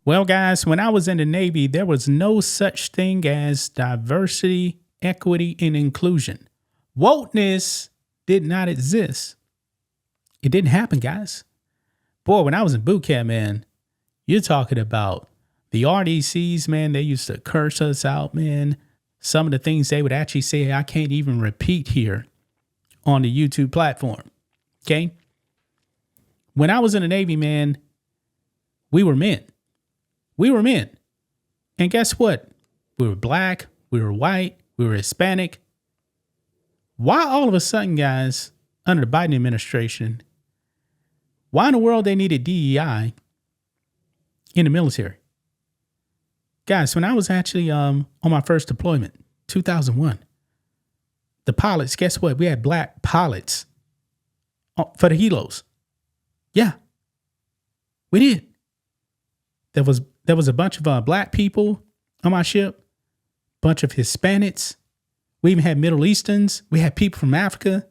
Well, guys, when I was in the Navy, there was no such thing as diversity, equity, and inclusion. Wokeness did not exist. It didn't happen, guys. Boy, when I was in boot camp, man, you're talking about the RDCs, man. They used to curse us out, man. Some of the things they would actually say, I can't even repeat here on the YouTube platform. Okay. When I was in the Navy, man, we were men. We were men. And guess what? We were black, we were white, we were Hispanic. Why all of a sudden, guys, under the Biden administration, why in the world they needed DEI in the military? Guys, when I was actually on my first deployment, 2001, the pilots, guess what? We had black pilots for the helos. Yeah, we did. There was a bunch of black people on my ship, bunch of Hispanics. We even had Middle Easterns. We had people from Africa.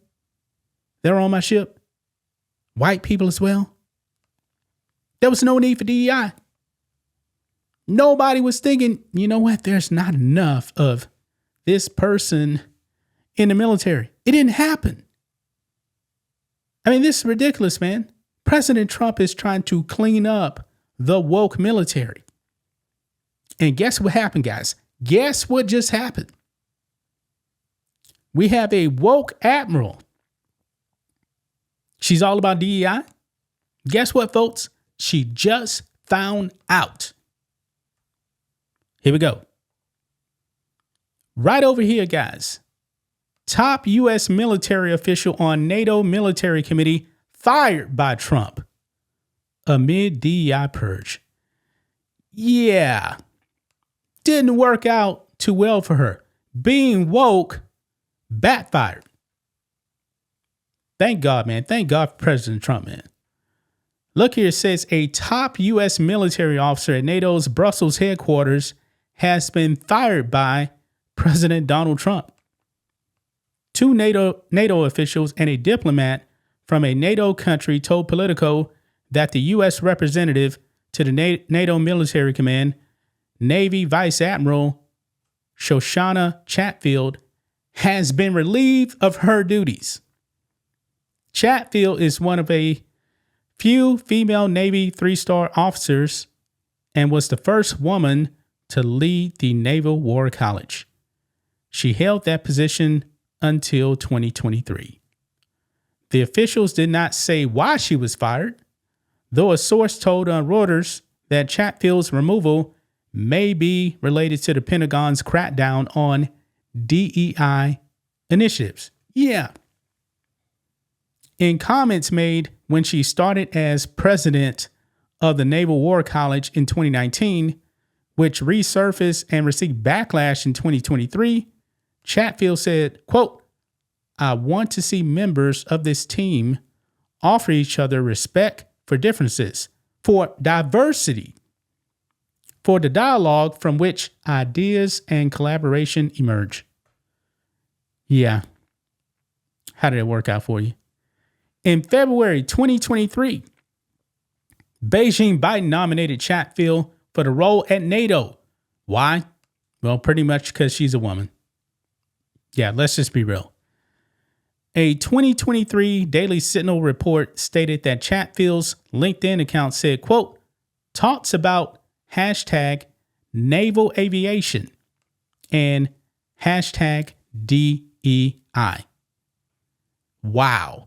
They were on my ship. White people as well. There was no need for DEI. Nobody was thinking, you know what? There's not enough of this person in the military. It didn't happen. I mean, this is ridiculous, man. President Trump is trying to clean up the woke military. And guess what happened, guys? Guess what just happened? We have a woke admiral. She's all about DEI. Guess what, folks? She just found out. Here we go. Right over here, guys. Top U.S. military official on NATO military committee fired by Trump amid DEI purge. Yeah. Didn't work out too well for her. Being woke backfired. Thank God, man. Thank God for President Trump, man. Look here, it says a top U.S. military officer at NATO's Brussels headquarters has been fired by President Donald Trump. Two NATO officials and a diplomat from a NATO country told Politico that the U.S. representative to the NATO military command, Navy Vice Admiral Shoshana Chatfield, has been relieved of her duties. Chatfield is one of a few female Navy 3-star officers and was the first woman to lead the Naval War College. She held that position until 2023. The officials did not say why she was fired, though a source told Reuters that Chatfield's removal may be related to the Pentagon's crackdown on DEI initiatives. Yeah. In comments made when she started as president of the Naval War College in 2019, which resurfaced and received backlash in 2023, Chatfield said, quote, "I want to see members of this team offer each other respect for differences, for diversity, for the dialogue from which ideas and collaboration emerge." Yeah. How did it work out for you? In February 2023, Beijing Biden nominated Chatfield for the role at NATO. Why? Well, pretty much because she's a woman. Yeah, let's just be real. A 2023 Daily Sentinel report stated that Chatfield's LinkedIn account said, quote, "talks about hashtag naval aviation and hashtag DEI. Wow.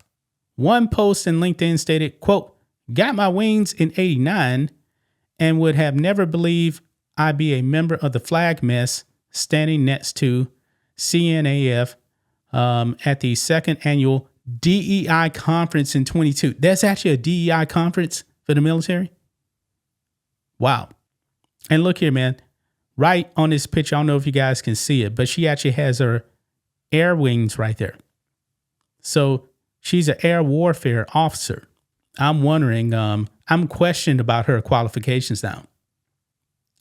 One post in LinkedIn stated, quote, "got my wings in 89 and would have never believed I'd be a member of the flag mess standing next to CNAF at the second annual DEI conference in 22. That's actually a DEI conference for the military. Wow. And look here, man, right on this picture. I don't know if you guys can see it, but she actually has her air wings right there. So she's an air warfare officer. I'm wondering, I'm questioned about her qualifications now.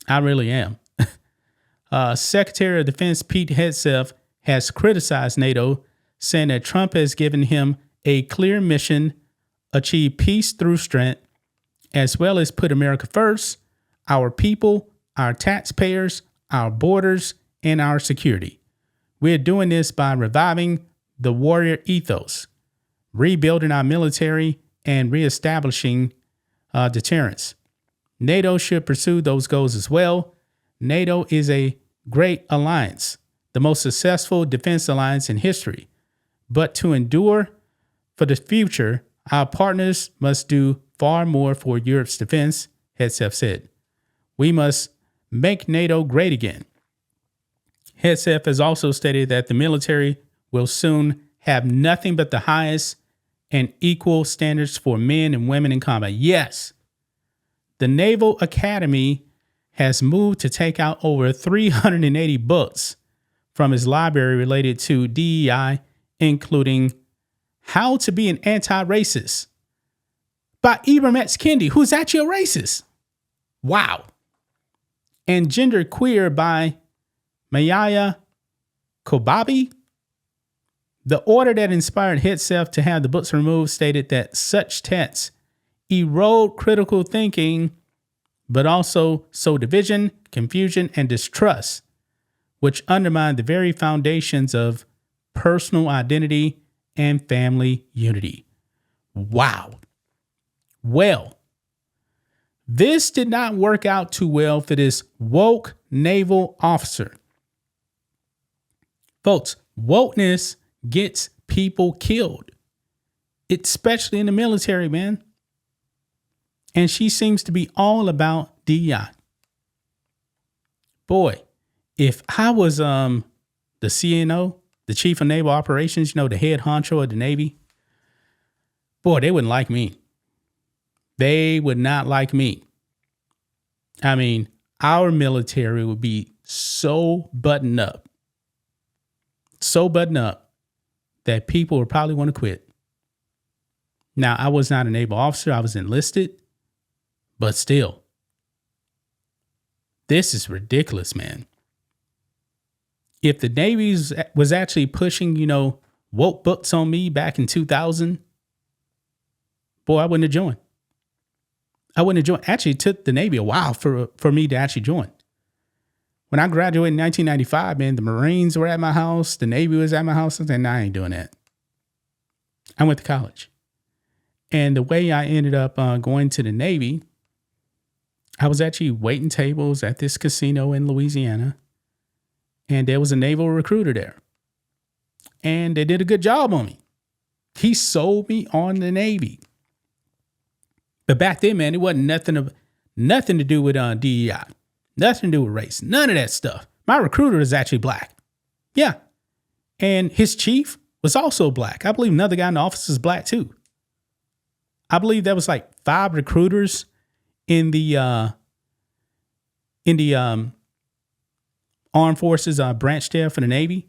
I really am. Secretary of Defense Pete Hegseth has criticized NATO, saying that Trump has given him a clear mission, achieve peace through strength, as well as put America first. our people, our taxpayers, our borders, and our security. We're doing this by reviving the warrior ethos, rebuilding our military, and reestablishing deterrence. NATO should pursue those goals as well. NATO is a great alliance, the most successful defense alliance in history. But to endure for the future, our partners must do far more for Europe's defense, Hegseth said. We must make NATO great again. Hegseth has also stated that the military will soon have nothing but the highest and equal standards for men and women in combat. Yes, the Naval Academy has moved to take out over 380 books from its library related to DEI, including How to Be an Anti-Racist by Ibram X. Kendi, who's actually a racist. Wow. And Gender Queer by Mayaya Kobabe. The order that inspired Hegseth to have the books removed stated that such texts erode critical thinking, but also sow division, confusion, and distrust, which undermine the very foundations of personal identity and family unity. Wow. Well, this did not work out too well for this woke naval officer. Folks, wokeness gets people killed, especially in the military, man. And she seems to be all about DEI. Boy, if I was the CNO, the Chief of Naval Operations, the head honcho of the Navy, boy, they wouldn't like me. They would not like me. I mean, our military would be so buttoned up that people would probably want to quit. Now, I was not a naval officer. I was enlisted. But still, this is ridiculous, man. If the Navy was actually pushing, woke books on me back in 2000, boy, I wouldn't have joined. Actually, it took the Navy a while for me to actually join. When I graduated in 1995, man, the Marines were at my house. The Navy was at my house. I said, nah, I ain't doing that. I went to college. And the way I ended up going to the Navy, I was actually waiting tables at this casino in Louisiana. And there was a naval recruiter there. And they did a good job on me. He sold me on the Navy. But back then, man, it wasn't nothing to do with DEI. Nothing to do with race. None of that stuff. My recruiter is actually black. Yeah. And his chief was also black. I believe another guy in the office is black too. I believe there was like 5 recruiters in the Armed Forces branch there for the Navy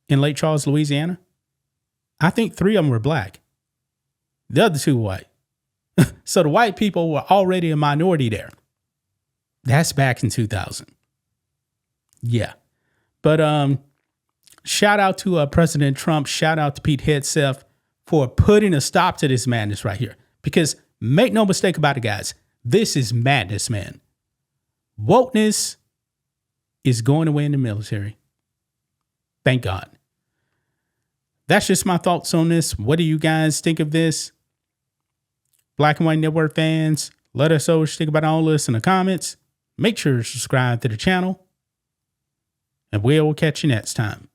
in Lake Charles, Louisiana. I think 3 of them were black. The other 2 were white. So the white people were already a minority there. That's back in 2000. Yeah. But shout out to President Trump. Shout out to Pete Hegseth for putting a stop to this madness right here. Because make no mistake about it, guys. This is madness, man. Wokeness is going away in the military. Thank God. That's just my thoughts on this. What do you guys think of this? Black and White Network fans, let us know what you think about all this in the comments. Make sure to subscribe to the channel. And we'll catch you next time.